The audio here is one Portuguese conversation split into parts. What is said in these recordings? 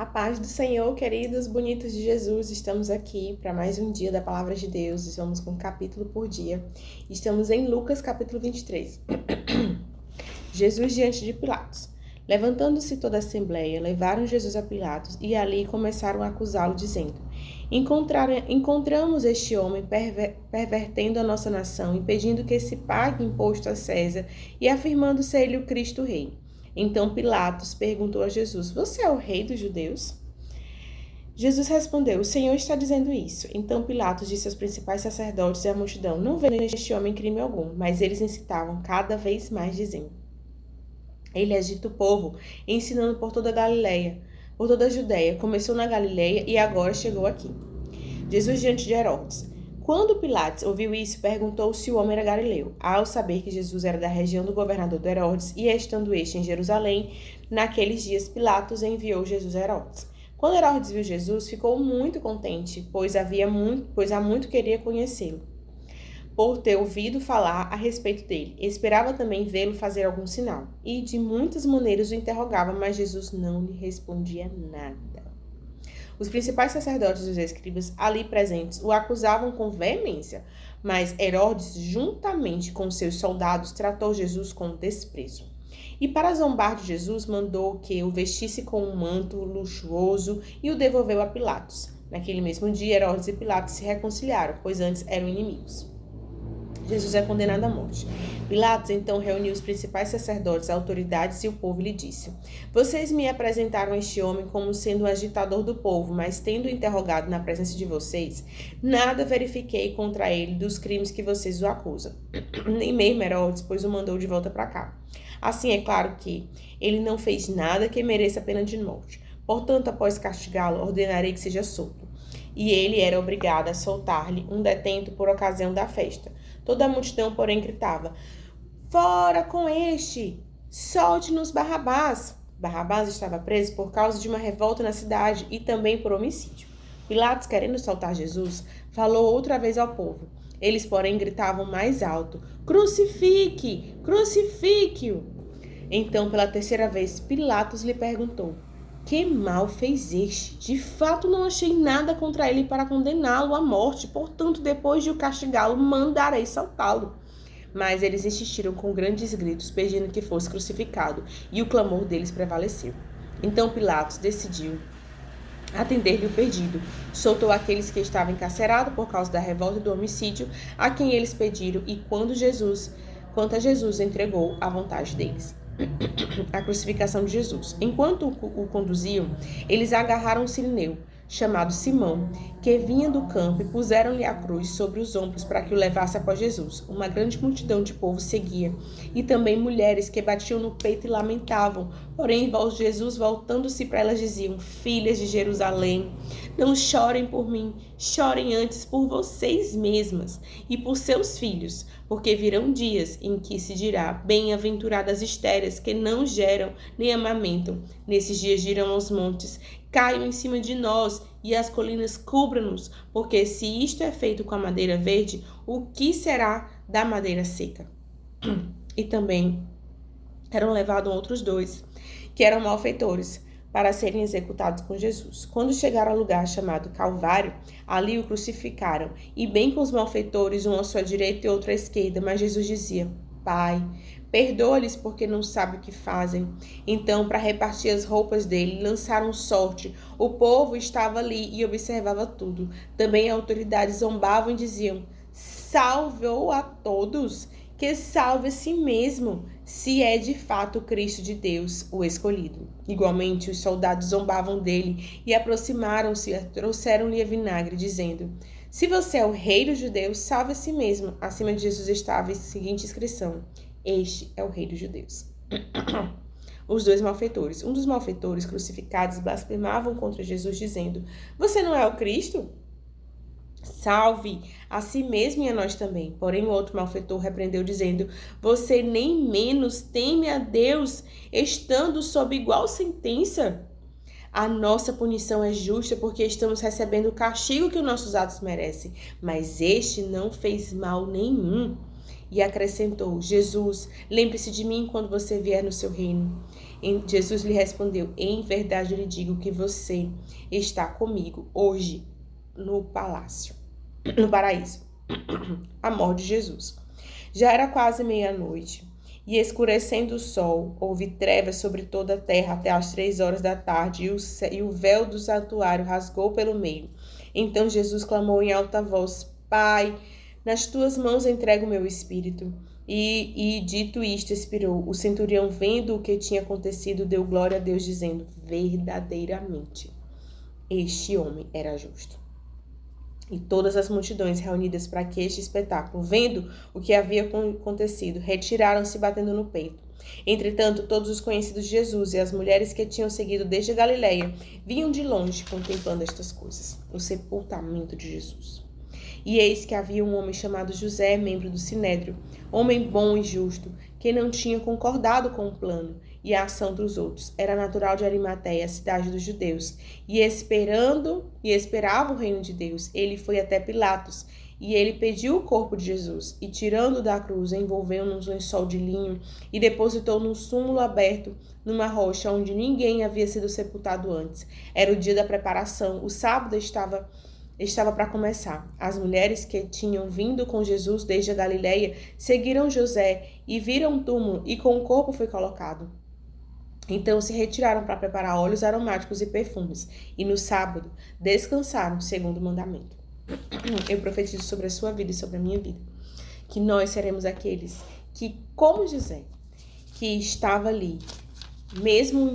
A paz do Senhor, queridos bonitos de Jesus, estamos aqui para mais um dia da Palavra de Deus. Estamos com um capítulo por dia. Estamos em Lucas, capítulo 23. Jesus diante de Pilatos. Levantando-se toda a assembleia, levaram Jesus a Pilatos e ali começaram a acusá-lo, dizendo: Encontramos este homem pervertendo a nossa nação, impedindo que se pague imposto a César e afirmando ser ele o Cristo Rei. Então Pilatos perguntou a Jesus: Você é o rei dos judeus? Jesus respondeu: O Senhor está dizendo isso. Então Pilatos disse aos principais sacerdotes e à multidão: Não vejo neste homem crime algum. Mas eles incitavam cada vez mais, dizendo: Ele agita o povo, ensinando por toda a Galileia, por toda a Judéia. Começou na Galileia e agora chegou aqui. Jesus diante de Herodes. Quando Pilatos ouviu isso, perguntou se o homem era galileu. Ao saber que Jesus era da região do governador de Herodes e estando este em Jerusalém, naqueles dias Pilatos enviou Jesus a Herodes. Quando Herodes viu Jesus, ficou muito contente, pois há muito queria conhecê-lo, por ter ouvido falar a respeito dele. Esperava também vê-lo fazer algum sinal. E de muitas maneiras o interrogava, mas Jesus não lhe respondia nada. Os principais sacerdotes e os escribas ali presentes o acusavam com veemência, mas Herodes, juntamente com seus soldados, tratou Jesus com desprezo. E para zombar de Jesus, mandou que o vestisse com um manto luxuoso e o devolveu a Pilatos. Naquele mesmo dia, Herodes e Pilatos se reconciliaram, pois antes eram inimigos. Jesus é condenado à morte. Pilatos então reuniu os principais sacerdotes, autoridades e o povo e lhe disse: Vocês me apresentaram este homem como sendo um agitador do povo, mas tendo interrogado na presença de vocês, nada verifiquei contra ele dos crimes que vocês o acusam. Nem mesmo Herodes, pois o mandou de volta para cá. Assim é claro que ele não fez nada que mereça a pena de morte. Portanto, após castigá-lo, ordenarei que seja solto. E ele era obrigado a soltar-lhe um detento por ocasião da festa. Toda a multidão, porém, gritava: Fora com este! Solte-nos Barrabás! Barrabás estava preso por causa de uma revolta na cidade e também por homicídio. Pilatos, querendo soltar Jesus, falou outra vez ao povo. Eles, porém, gritavam mais alto: Crucifique! Crucifique-o! Então, pela terceira vez, Pilatos lhe perguntou: Que mal fez este? De fato, não achei nada contra ele para condená-lo à morte. Portanto, depois de o castigá-lo, mandarei soltá-lo. Mas eles insistiram com grandes gritos, pedindo que fosse crucificado, e o clamor deles prevaleceu. Então Pilatos decidiu atender-lhe o pedido. Soltou aqueles que estavam encarcerados por causa da revolta e do homicídio, a quem eles pediram, e quanto a Jesus entregou à vontade deles. A crucificação de Jesus. Enquanto o conduziam, eles agarraram um sirineu, chamado Simão, que vinha do campo, e puseram-lhe a cruz sobre os ombros para que o levasse após Jesus. Uma grande multidão de povo seguia, e também mulheres que batiam no peito e lamentavam. Porém, Jesus, voltando-se para elas, diziam: Filhas de Jerusalém, não chorem por mim, chorem antes por vocês mesmas e por seus filhos, porque virão dias em que se dirá: Bem-aventuradas estéreis que não geram nem amamentam. Nesses dias dirão aos montes: Caiam em cima de nós, e as colinas cubram-nos, porque se isto é feito com a madeira verde, o que será da madeira seca? E também eram levados outros dois, que eram malfeitores, para serem executados com Jesus. Quando chegaram ao lugar chamado Calvário, ali o crucificaram, e bem com os malfeitores, um à sua direita e outro à esquerda. Mas Jesus dizia: Pai, perdoa-lhes porque não sabem o que fazem. Então, para repartir as roupas dele, lançaram sorte. O povo estava ali e observava tudo. Também as autoridades zombavam e diziam: Salve-o a todos, que salve a si mesmo, se é de fato o Cristo de Deus, o escolhido. Igualmente, os soldados zombavam dele e aproximaram-se e trouxeram-lhe a vinagre, dizendo: Se você é o rei dos judeus, salve a si mesmo. Acima de Jesus estava a seguinte inscrição: Este é o rei dos judeus. Os dois malfeitores. Um dos malfeitores crucificados blasfemavam contra Jesus, dizendo: Você não é o Cristo? Salve a si mesmo e a nós também. Porém, o outro malfeitor repreendeu, dizendo: Você nem menos teme a Deus, estando sob igual sentença? A nossa punição é justa, porque estamos recebendo o castigo que os nossos atos merecem. Mas este não fez mal nenhum. E acrescentou: Jesus, lembre-se de mim quando você vier no seu reino. Jesus lhe respondeu: em verdade lhe digo que você está comigo hoje no palácio, no paraíso. A morte de Jesus. Já era quase meia-noite, e escurecendo o sol, houve trevas sobre toda a terra até as 3 horas da tarde, e o véu do santuário rasgou pelo meio. Então Jesus clamou em alta voz: Pai, nas tuas mãos entrego o meu espírito. E dito isto, expirou. O centurião, vendo o que tinha acontecido, deu glória a Deus, dizendo: verdadeiramente, este homem era justo. E todas as multidões reunidas para este espetáculo, vendo o que havia acontecido, retiraram-se batendo no peito. Entretanto, todos os conhecidos de Jesus e as mulheres que tinham seguido desde a Galileia vinham de longe contemplando estas coisas, o sepultamento de Jesus. E eis que havia um homem chamado José, membro do Sinédrio, homem bom e justo, que não tinha concordado com o plano e a ação dos outros. Era natural de Arimateia, a cidade dos judeus, e esperava o reino de Deus. Ele foi até Pilatos, e ele pediu o corpo de Jesus, e tirando da cruz, envolveu num lençol de linho, e depositou num túmulo aberto, numa rocha onde ninguém havia sido sepultado antes. Era o dia da preparação, o sábado estava para começar. As mulheres que tinham vindo com Jesus desde a Galileia seguiram José e viram o túmulo, e com o corpo foi colocado. Então se retiraram para preparar óleos aromáticos e perfumes, e no sábado descansaram segundo o mandamento. Eu profetizo sobre a sua vida e sobre a minha vida, que nós seremos aqueles que, como José, que estava ali, mesmo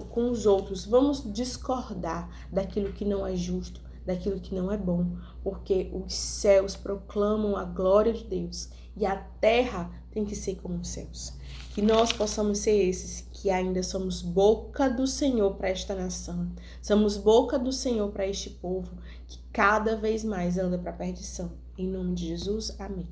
com os outros, vamos discordar daquilo que não é justo, daquilo que não é bom, porque os céus proclamam a glória de Deus e a terra tem que ser como os céus. Que nós possamos ser esses que ainda somos boca do Senhor para esta nação, somos boca do Senhor para este povo que cada vez mais anda para a perdição. Em nome de Jesus, amém.